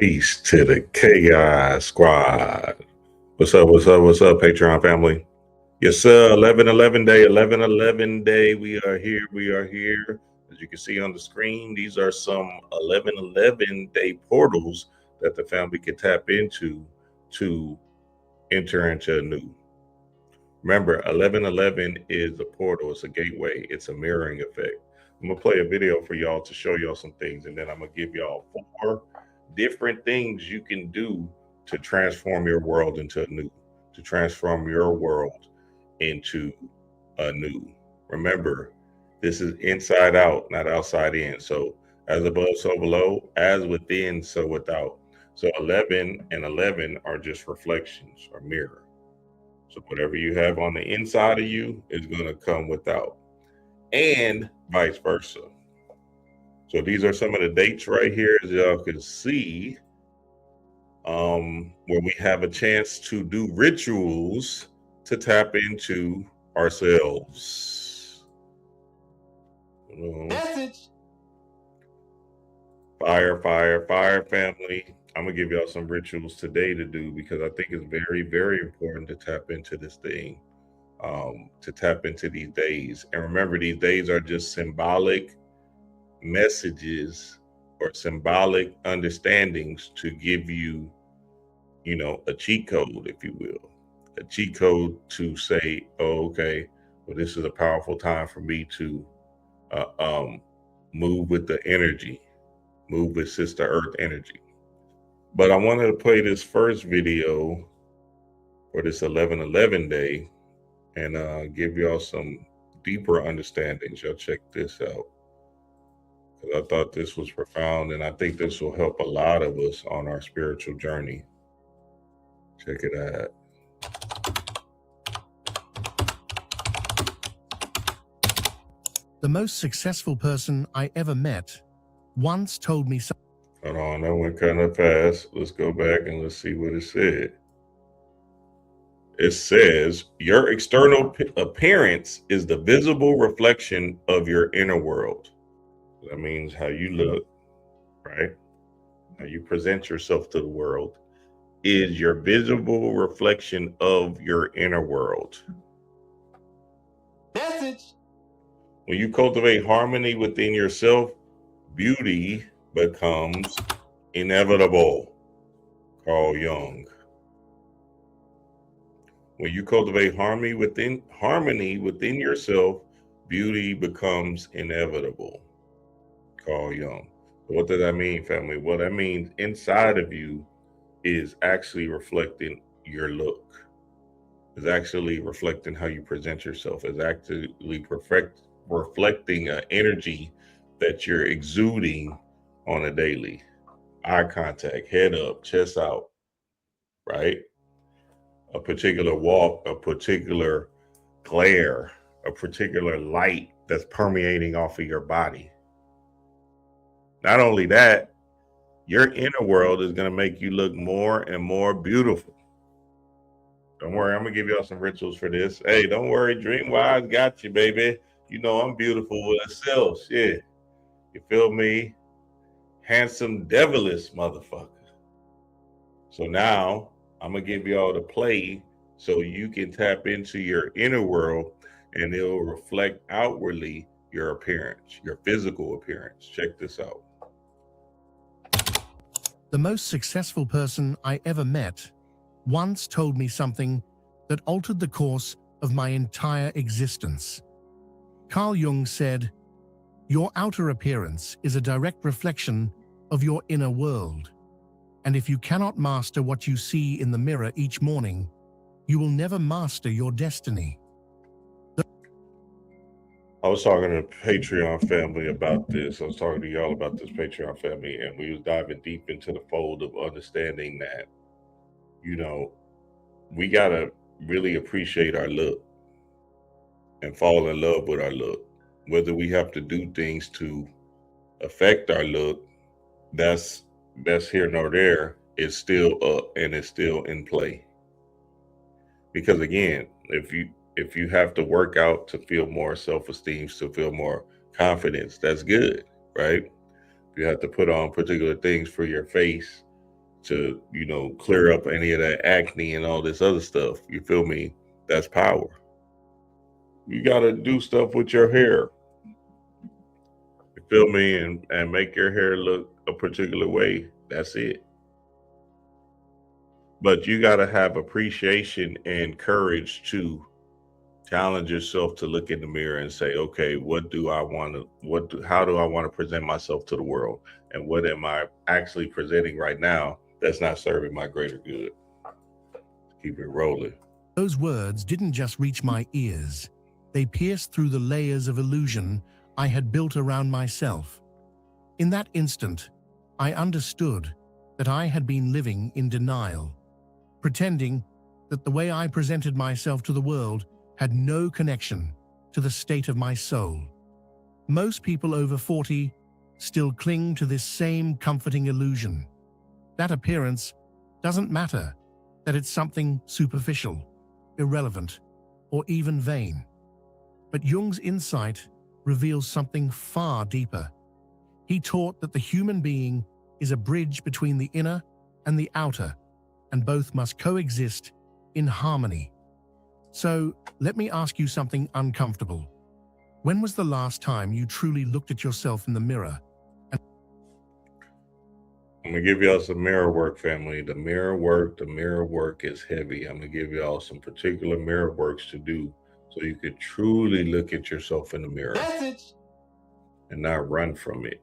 Peace to the Chaos Squad. What's up? What's up? What's up, Patreon family? Yes, sir. 11/11 day, 11/11 day. We are here. We are here. As you can see on the screen, these are some 11/11 day portals that the family can tap into to enter into a new. Remember, 11/11 is a portal. It's a gateway. It's a mirroring effect. I'm going to play a video for y'all to show y'all some things, and then I'm going to give y'all 4 different things you can do to transform your world into a new, to transform your world into a new. Remember, this is inside out, not outside in. So as above, so below, as within, so without. So 11 and 11 are just reflections or mirror. So whatever you have on the inside of you is going to come without, and vice versa. So these are some of the dates right here, as y'all can see, where we have a chance to do rituals to tap into ourselves. Message. Fire, family. I'm going to give y'all some rituals today to do because I think it's very, very important to tap into this thing, to tap into these days. And remember, these days are just symbolic messages or symbolic understandings to give you, a cheat code, if you will, a cheat code to say, oh, okay, well, this is a powerful time for me to move with the energy, move with Sister Earth energy. But I wanted to play this first video for this 11/11 day and give y'all some deeper understandings. Y'all check this out. I thought this was profound, and I think this will help a lot of us on our spiritual journey. Check it out. The most successful person I ever met once told me something. Hold on, that went kind of fast. Let's go back and let's see what it said. It says, your external appearance is the visible reflection of your inner world. That means how you look, right? How you present yourself to the world is your visible reflection of your inner world. Message. When you cultivate harmony within yourself, beauty becomes inevitable. Carl Jung. When you cultivate harmony within yourself, beauty becomes inevitable. Carl Jung. What does that mean, family? Well, that means inside of you is actually reflecting your look. Is actually reflecting how you present yourself. Is actually reflecting an energy that you're exuding on a daily. Eye contact, head up, chest out, right? A particular walk, a particular glare, a particular light that's permeating off of your body. Not only that, your inner world is going to make you look more and more beautiful. Don't worry, I'm going to give y'all some rituals for this. Hey, don't worry, Dreamwise got you, baby. You know I'm beautiful with itself. Shit. You feel me? Handsome, devilish motherfucker. So now I'm going to give y'all the play so you can tap into your inner world and it'll reflect outwardly your appearance, your physical appearance. Check this out. The most successful person I ever met once told me something that altered the course of my entire existence. Carl Jung said, "Your outer appearance is a direct reflection of your inner world. And if you cannot master what you see in the mirror each morning, you will never master your destiny." I was talking to Patreon family about this. I was talking to y'all about this Patreon family, and we was diving deep into the fold of understanding that, we gotta really appreciate our look and fall in love with our look. Whether we have to do things to affect our look, that's here nor there. It's still up and it's still in play. Because again, if you have to work out to feel more self-esteem, to feel more confidence, that's good, right? If you have to put on particular things for your face to, clear up any of that acne and all this other stuff. You feel me? That's power. You got to do stuff with your hair. You feel me? And make your hair look a particular way. That's it. But you got to have appreciation and courage to challenge yourself to look in the mirror and say, okay, how do I want to present myself to the world? And what am I actually presenting right now that's not serving my greater good? Keep it rolling. Those words didn't just reach my ears. They pierced through the layers of illusion I had built around myself. In that instant, I understood that I had been living in denial, pretending that the way I presented myself to the world had no connection to the state of my soul. Most people over 40 still cling to this same comforting illusion. That appearance doesn't matter, that it's something superficial, irrelevant, or even vain. But Jung's insight reveals something far deeper. He taught that the human being is a bridge between the inner and the outer, and both must coexist in harmony. So, let me ask you something uncomfortable. When was the last time you truly looked at yourself in the mirror? I'm going to give y'all some mirror work, family. The mirror work is heavy. I'm going to give y'all some particular mirror works to do so you could truly look at yourself in the mirror and not run from it.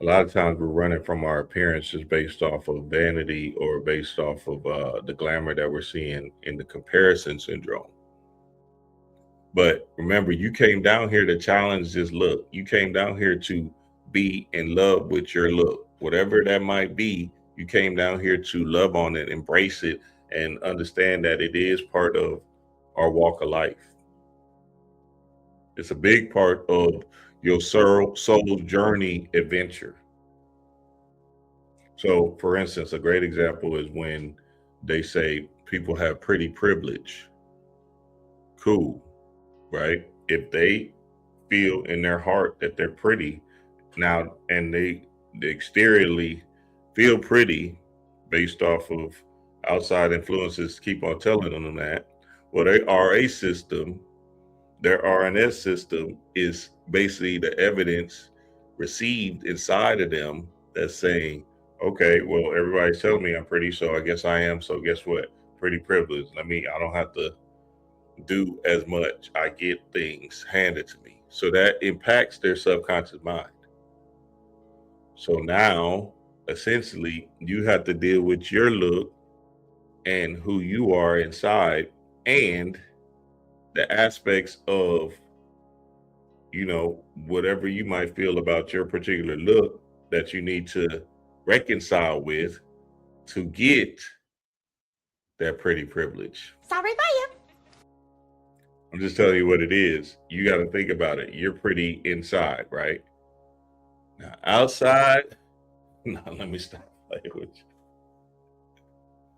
A lot of times we're running from our appearance just based off of vanity or based off of the glamour that we're seeing in the comparison syndrome. But remember, you came down here to challenge this look. You came down here to be in love with your look. Whatever that might be, you came down here to love on it, embrace it, and understand that it is part of our walk of life. It's a big part of your soul's journey adventure. So, for instance, a great example is when they say people have pretty privilege. Cool, right? If they feel in their heart that they're pretty now and they exteriorly feel pretty based off of outside influences keep on telling them that, well, their RA system, their RNS system is basically the evidence received inside of them that's saying, okay, well, everybody's telling me I'm pretty, so I guess I am. So guess what? Pretty privileged. I don't have to do as much. I get things handed to me. So that impacts their subconscious mind. So now, essentially, you have to deal with your look and who you are inside and the aspects of, whatever you might feel about your particular look that you need to reconcile with to get that pretty privilege. Sorry about you. I'm just telling you what it is. You got to think about it. You're pretty inside, right? Now, outside, no, let me stop playing with you.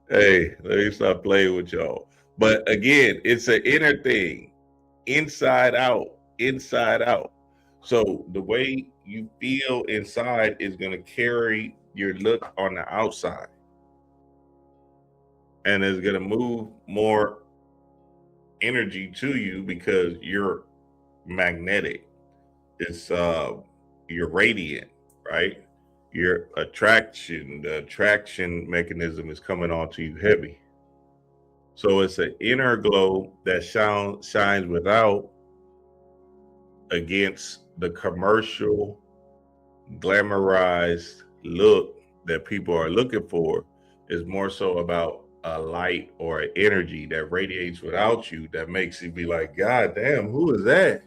Hey, let me stop playing with y'all. But again, it's an inner thing, inside out, inside out. So the way you feel inside is going to carry your look on the outside. And it's going to move more energy to you because you're magnetic. It's you're radiant, right? Your the attraction mechanism is coming onto you heavy. So it's an inner glow that shines without against the commercial glamorized look that people are looking for. Is more so about a light or an energy that radiates without you that makes you be like, God damn, who is that?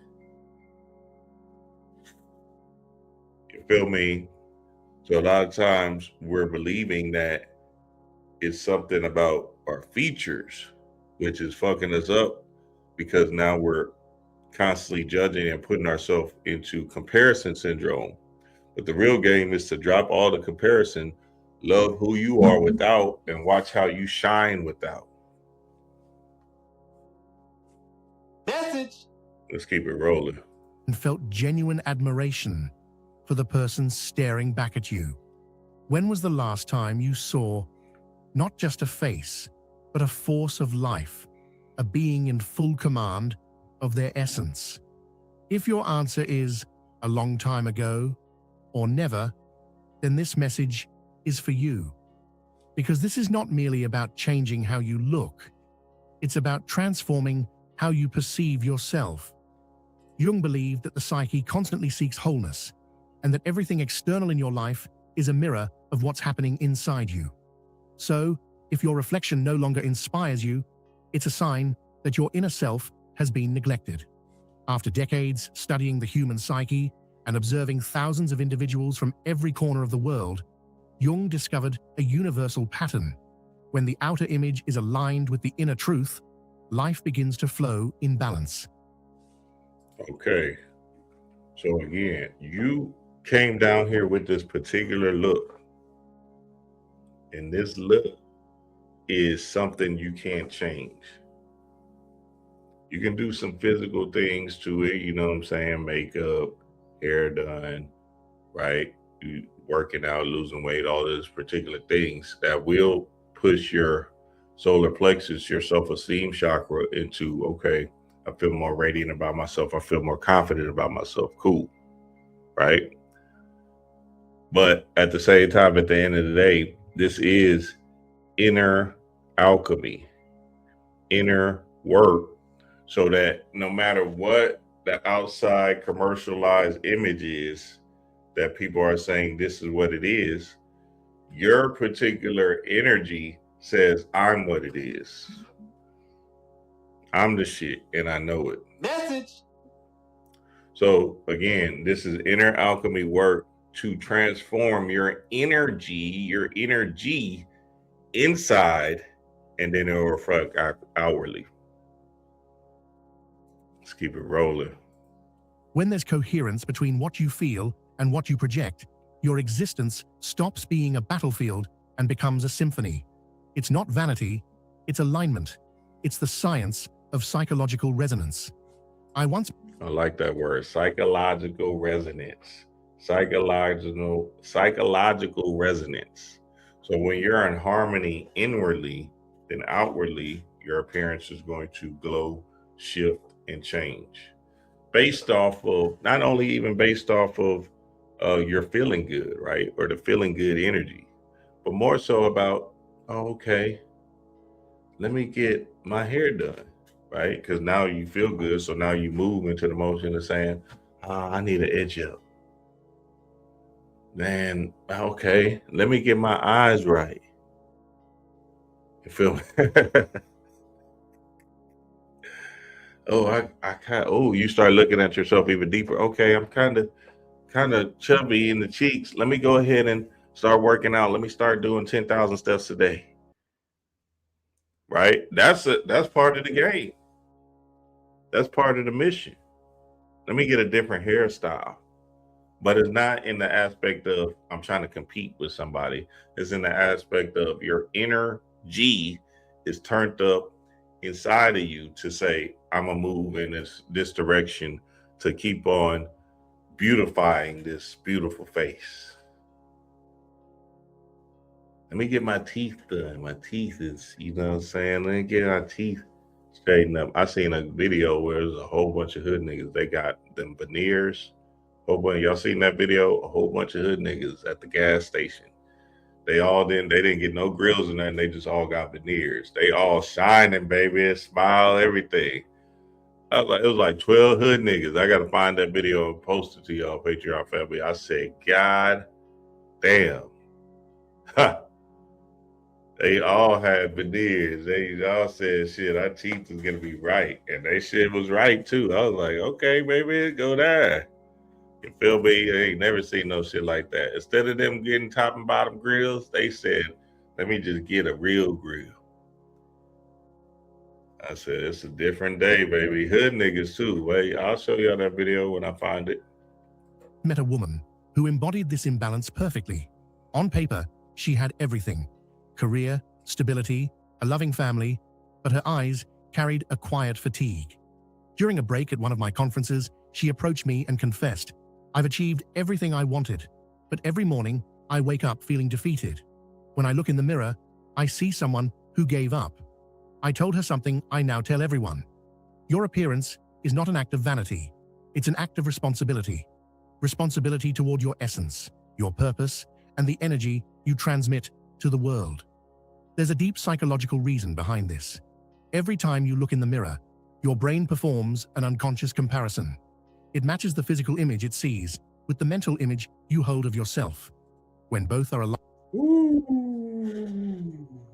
You feel me? So a lot of times we're believing that it's something about our features, which is fucking us up because now we're constantly judging and putting ourselves into comparison syndrome. But the real game is to drop all the comparison, love who you are without, and watch how you shine without. Message. Let's keep it rolling. And felt genuine admiration for the person staring back at you. When was the last time you saw not just a face, but a force of life, a being in full command of their essence? If your answer is a long time ago or never, then this message is for you. Because this is not merely about changing how you look, it's about transforming how you perceive yourself. Jung believed that the psyche constantly seeks wholeness, and that everything external in your life is a mirror of what's happening inside you. So, if your reflection no longer inspires you, it's a sign that your inner self has been neglected. After decades studying the human psyche and observing thousands of individuals from every corner of the world, Jung discovered a universal pattern. When the outer image is aligned with the inner truth, life begins to flow in balance. Okay. So again, you came down here with this particular look. And this look is something you can't change. You can do some physical things to it, you know what I'm saying? Makeup, hair done, right? You working out, losing weight, all those particular things that will push your solar plexus, your self-esteem chakra into, okay, I feel more radiant about myself. I feel more confident about myself. Cool, right? But at the same time, at the end of the day, this is inner alchemy, inner work, so that no matter what the outside commercialized image is that people are saying this is what it is, your particular energy says, I'm what it is. I'm the shit, and I know it. Message. So again, this is inner alchemy work to transform your energy inside, and then it will reflect outwardly. Let's keep it rolling. When there's coherence between what you feel and what you project, your existence stops being a battlefield and becomes a symphony. It's not vanity, it's alignment. It's the science of psychological resonance. I like that word, psychological resonance. Psychological resonance. So when you're in harmony inwardly, then outwardly, your appearance is going to glow, shift, and change. Based off of, not only even based off of you're feeling good, right? Or the feeling good energy, but more so about, oh, okay, let me get my hair done, right? Because now you feel good. So now you move into the motion of saying, I need an edge up. Then, okay, let me get my eyes right. You feel me? You start looking at yourself even deeper. Okay, I'm kind of chubby in the cheeks. Let me go ahead and start working out. Let me start doing 10,000 steps a day. Right? That's part of the game. That's part of the mission. Let me get a different hairstyle. But it's not in the aspect of I'm trying to compete with somebody. It's in the aspect of your inner G is turned up inside of you to say, I'm gonna move in this direction to keep on beautifying this beautiful face. Let me get my teeth done. My teeth is, you know what I'm saying? Let me get my teeth straightened up. I seen a video where there's a whole bunch of hood niggas. They got them veneers. Y'all seen that video? A whole bunch of hood niggas at the gas station. They didn't get no grills in there, and they just all got veneers. They all shining, baby, smile, everything. It was like 12 hood niggas. I gotta find that video and post it to y'all, Patreon family. I said, God damn. Ha. They all had veneers. They all said, shit, our teeth is gonna be right. And they shit was right too. I was like, okay, baby, go there. You feel me? I ain't never seen no shit like that. Instead of them getting top and bottom grills, they said, let me just get a real grill. I said, it's a different day, baby. Hood niggas too. Wait, I'll show y'all that video when I find it. Met a woman who embodied this imbalance perfectly. On paper, she had everything: career, stability, a loving family, but her eyes carried a quiet fatigue. During a break at one of my conferences, she approached me and confessed, I've achieved everything I wanted, but every morning I wake up feeling defeated. When I look in the mirror, I see someone who gave up. I told her something I now tell everyone. Your appearance is not an act of vanity. It's an act of responsibility. Responsibility toward your essence, your purpose, and the energy you transmit to the world. There's a deep psychological reason behind this. Every time you look in the mirror, your brain performs an unconscious comparison. It matches the physical image it sees with the mental image you hold of yourself. When both are aligned.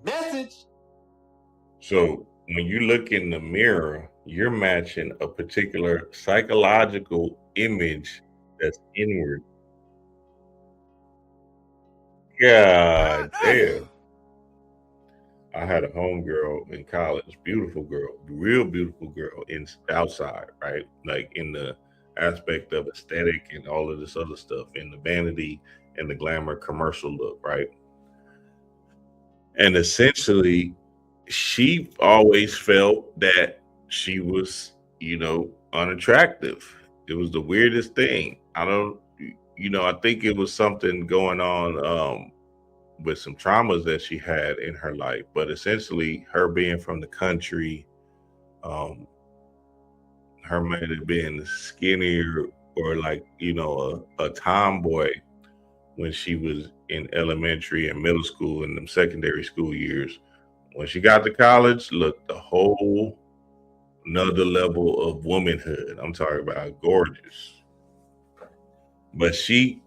Message. So when you look in the mirror, you're matching a particular psychological image that's inward. God damn. I had a homegirl in college, beautiful girl, real beautiful girl outside, right? Like in the aspect of aesthetic and all of this other stuff, in the vanity and the glamour commercial look, right? And essentially, she always felt that she was, unattractive. It was the weirdest thing. I think it was something going on with some traumas that she had in her life. But essentially, her being from the country, her might have been skinnier or like, a tomboy when she was in elementary and middle school and them secondary school years. When she got to college, looked a whole another level of womanhood. I'm talking about gorgeous. But she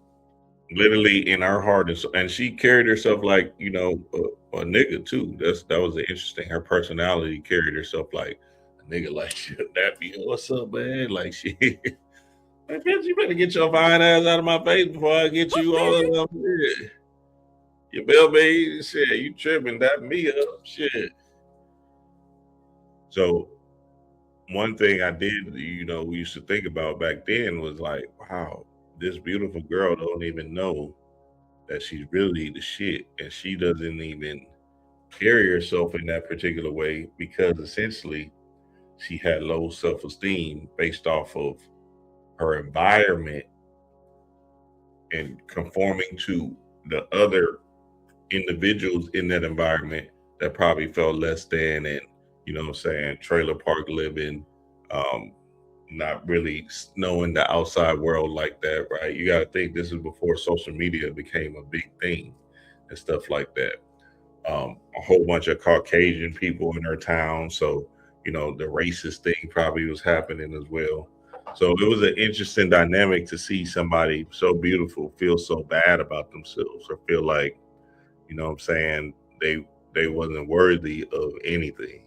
literally in her heart, and she carried herself like, a nigga too. That was interesting. Her personality carried herself like a nigga, like that be what's up, man? Like she like, bitch, you better get your fine ass out of my face before I get you all of them. Yeah. You feel me? Shit, you tripping that me up. Shit. So one thing I did, we used to think about back then was like, wow, this beautiful girl don't even know that she's really the shit. And she doesn't even carry herself in that particular way because essentially she had low self-esteem based off of her environment and conforming to the other individuals in that environment that probably felt less than, and trailer park living, not really knowing the outside world like that, right? You got to think this is before social media became a big thing and stuff like that. A whole bunch of Caucasian people in her town, so the racist thing probably was happening as well. So it was an interesting dynamic to see somebody so beautiful feel so bad about themselves or feel like, what I'm saying, they wasn't worthy of anything.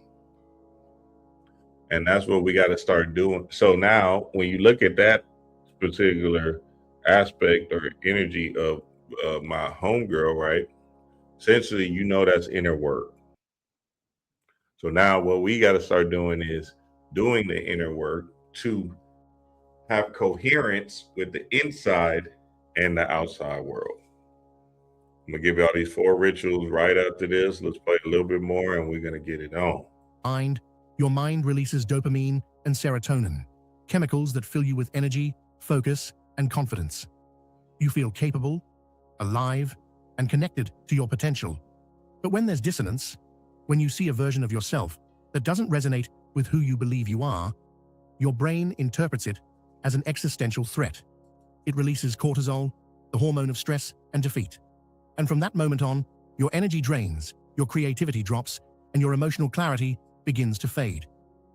And that's what we got to start doing. So now when you look at that particular aspect or energy of my homegirl, right? Essentially, that's inner work. So now what we got to start doing is doing the inner work to have coherence with the inside and the outside world. I'm gonna give you all these 4 rituals right after this. Let's play a little bit more and we're gonna get it on. Your mind releases dopamine and serotonin, chemicals that fill you with energy, focus, and confidence. You feel capable, alive, and connected to your potential. But when there's dissonance, when you see a version of yourself that doesn't resonate with who you believe you are, your brain interprets it as an existential threat. It releases cortisol, the hormone of stress and defeat. And from that moment on, your energy drains, your creativity drops, and your emotional clarity begins to fade.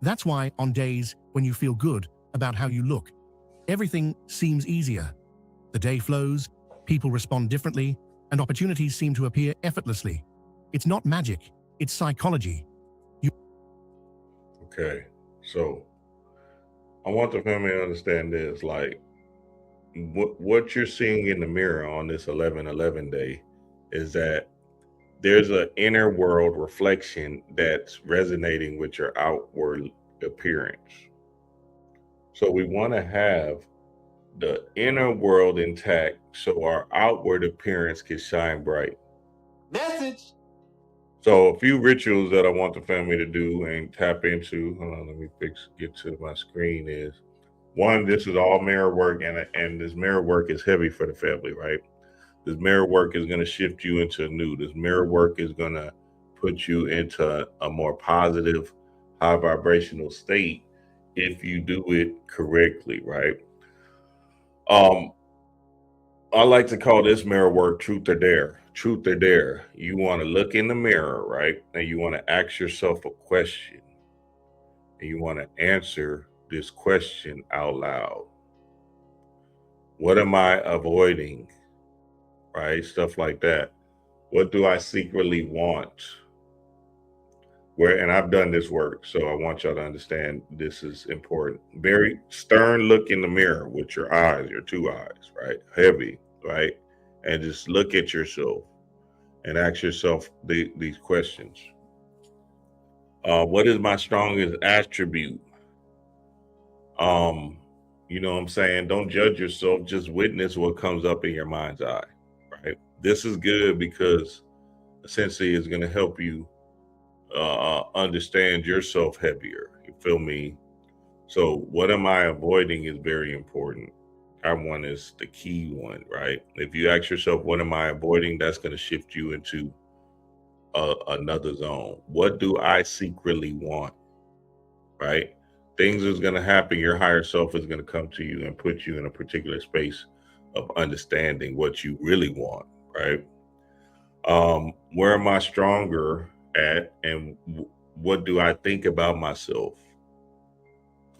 That's why on days when you feel good about how you look, everything seems easier. The day flows, people respond differently, and opportunities seem to appear effortlessly. It's not magic, it's psychology. Okay, so I want the family to understand this, like what you're seeing in the mirror on this 11/11 day is that there's an inner world reflection that's resonating with your outward appearance. So we want to have the inner world intact so our outward appearance can shine bright. Message. So a few rituals that I want the family to do and tap into. Hold on, let me get to my screen. Is one, this is all mirror work, and this mirror work is heavy for the family, right? This mirror work is going to shift you into new. This mirror work is going to put you into a more positive, high vibrational state if you do it correctly, right? I like to call this mirror work truth or dare. Truth or dare. You want to look in the mirror, right? And you want to ask yourself a question. And you want to answer this question out loud. What am I avoiding? Right? Stuff like that. What do I secretly want? And I've done this work, so I want y'all to understand this is important. Very stern look in the mirror with your eyes, your two eyes, right? Heavy, right? And just look at yourself and ask yourself these questions. What is my strongest attribute? You know what I'm saying? Don't judge yourself, just witness what comes up in your mind's eye, right? This is good because essentially it's going to help you understand yourself heavier. You feel me? So what am I avoiding is very important. That one is the key one, right? If you ask yourself, what am I avoiding? That's going to shift you into another zone. What do I secretly want, right? Things is going to happen. Your higher self is going to come to you and put you in a particular space of understanding what you really want, right? Where am I stronger at, and what do I think about myself?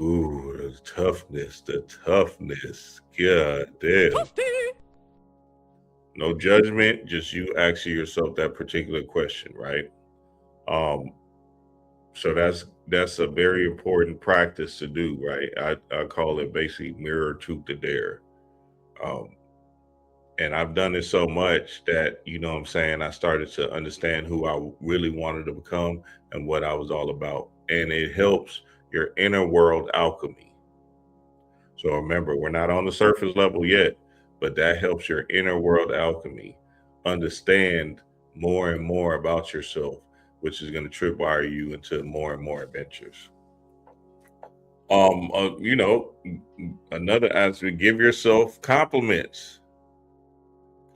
Ooh, the toughness. God damn. No judgment, just you asking yourself that particular question, right? So that's a very important practice to do, right? I call it basically mirror truth to dare. And I've done it so much that, you know what I'm saying, I started to understand who I really wanted to become and what I was all about. And it helps your inner world alchemy. So remember, we're not on the surface level yet, but that helps your inner world alchemy understand more and more about yourself, which is going to tripwire you into more and more adventures. You know, another aspect, give yourself compliments.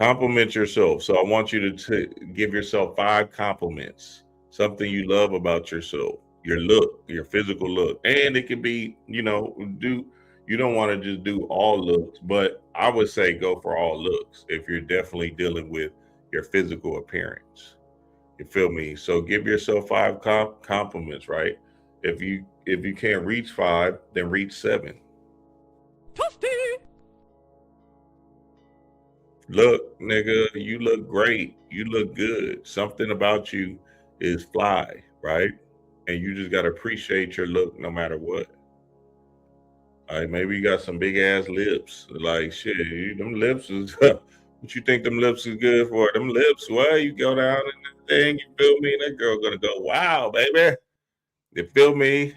Compliment yourself. So I want you to give yourself 5 compliments, something you love about yourself, your look, your physical look. And it can be, you know, you don't want to just do all looks, but I would say go for all looks if you're definitely dealing with your physical appearance. You feel me? So give yourself 5 compliments, right? If you can't reach 5, then reach 7. Look, nigga, you look great. You look good. Something about you is fly, right? And you just gotta appreciate your look no matter what. Like maybe you got some big ass lips. Like shit, them lips is what you think them lips is good for? Them lips, well, you go down in the thing, you feel me? That girl gonna go, wow, baby. You feel me?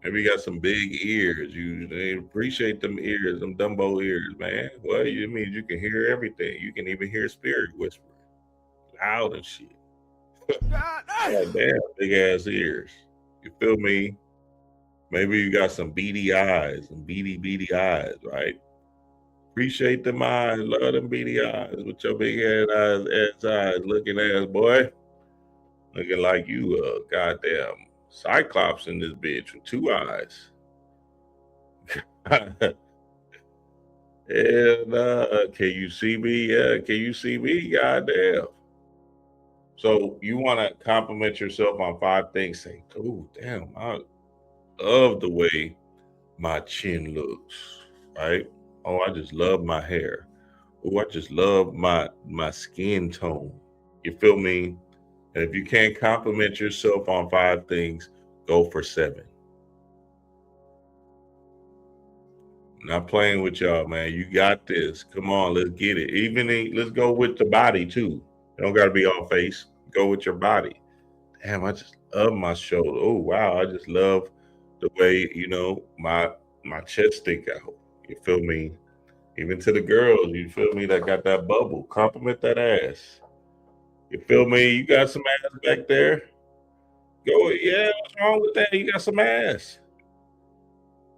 Maybe you got some big ears. They appreciate them ears, them Dumbo ears, man. Well, you mean you can hear everything. You can even hear spirit whispering, loud and shit. God damn, big ass ears. You feel me? Maybe you got some beady eyes, some beady eyes, right? Appreciate them eyes, love them beady eyes with your big ass eyes, looking ass boy, looking like you goddamn Cyclops in this bitch with 2 eyes. And can you see me? Can you see me? Goddamn. So you want to compliment yourself on 5 things. Say, oh damn, I love the way my chin looks. Right? Oh, I just love my hair. Oh, I just love my skin tone. You feel me? And if you can't compliment yourself on 5 things, go for 7. Not playing with y'all, man. You got this. Come on, let's get it. Let's go with the body too. It don't got to be all face. Go with your body. Damn, I just love my shoulder. Oh wow, I just love the way my chest stick out. You feel me? Even to the girls, you feel me? That got that bubble. Compliment that ass. You feel me? You got some ass back there. Go, yeah. What's wrong with that? You got some ass.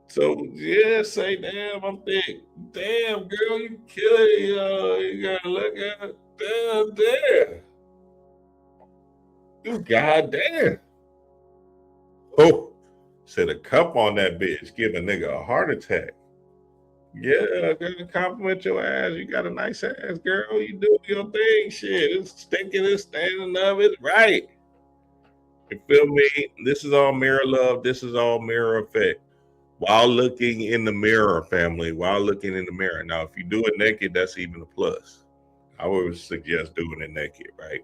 So yeah, say damn, I'm thick. Damn, girl, you killing. You gotta look at damn. You goddamn. Oh, said a cup on that bitch, give a nigga a heart attack. Yeah, gonna compliment your ass. You got a nice ass, girl. You do your thing. Shit, it's stinking, it's standing up. It's right. You feel me? This is all mirror love. This is all mirror effect. While looking in the mirror, family, while looking in the mirror. Now, if you do it naked, that's even a plus. I would suggest doing it naked, right?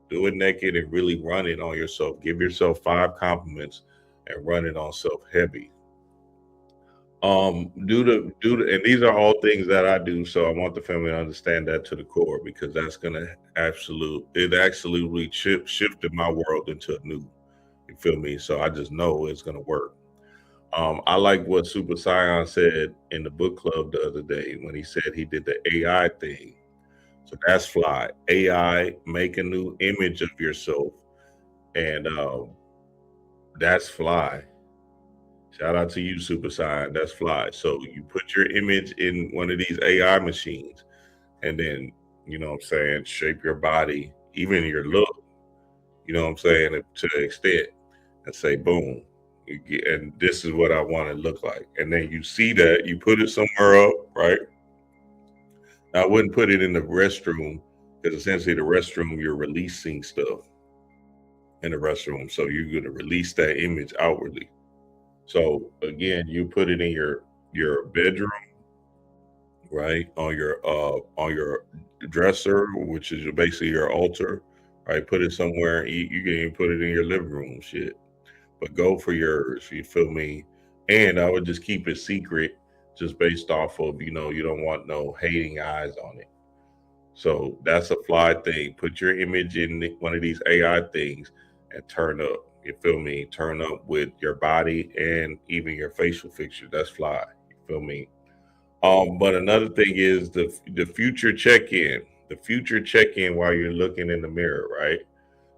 Do it naked and really run it on yourself. Give yourself 5 compliments and run it on self heavy. And these are all things that I do, so I want the family to understand that to the core, because that's gonna absolutely shifted my world into a new, you feel me? So I just know it's gonna work. I like what Super Scion said in the book club the other day when he said he did the AI thing. So that's fly. AI, make a new image of yourself, and that's fly. Shout out to you, Super Saiyan. That's fly. So you put your image in one of these AI machines, and then, you know what I'm saying, shape your body, even your look, you know what I'm saying, to the extent, and say, boom, and this is what I want to look like. And then you see that, you put it somewhere up, right? Now, I wouldn't put it in the restroom, because essentially the restroom, you're releasing stuff in the restroom. So you're going to release that image outwardly. So again, you put it in your bedroom, right? On your dresser, which is basically your altar, right? Put it somewhere. You can even put it in your living room, shit. But go for yours. You feel me? And I would just keep it secret, just based off of, you don't want no hating eyes on it. So that's a fly thing. Put your image in one of these AI things and turn up. You feel me? Turn up with your body and even your facial fixture. That's fly. You feel me? But another thing is the future check-in. The future check-in while you're looking in the mirror, right?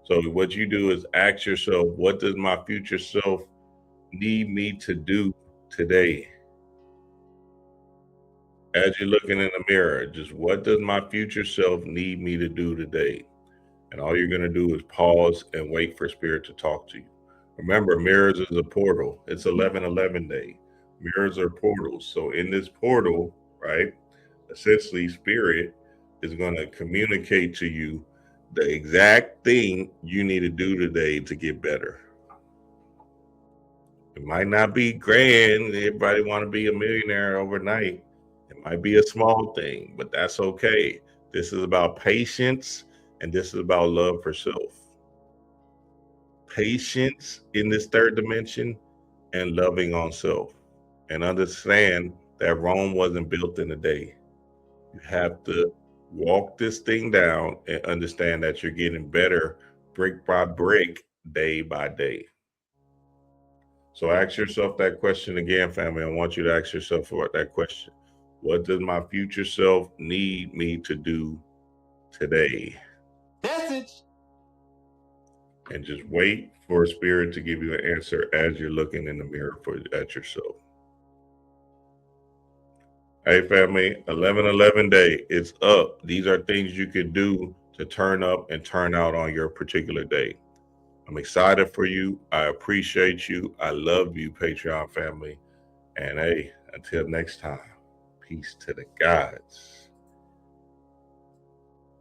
So what you do is ask yourself, what does my future self need me to do today? As you're looking in the mirror, just what does my future self need me to do today? And all you're going to do is pause and wait for spirit to talk to you. Remember, mirrors is a portal. It's 11/11 day. Mirrors are portals. So in this portal, right, essentially spirit is going to communicate to you the exact thing you need to do today to get better. It might not be grand. Everybody want to be a millionaire overnight. It might be a small thing, but that's okay. This is about patience, and this is about love for self. Patience in this third dimension, and loving on self. And understand that Rome wasn't built in a day. You have to walk this thing down and understand that you're getting better brick by brick, day by day. So ask yourself that question again, family. I want you to ask yourself that question. What does my future self need me to do today? Message. And just wait for spirit to give you an answer as you're looking in the mirror at yourself. Hey, family, 11/11 day, it's up. These are things you can do to turn up and turn out on your particular day. I'm excited for you. I appreciate you. I love you, Patreon family. And hey, until next time, peace to the gods.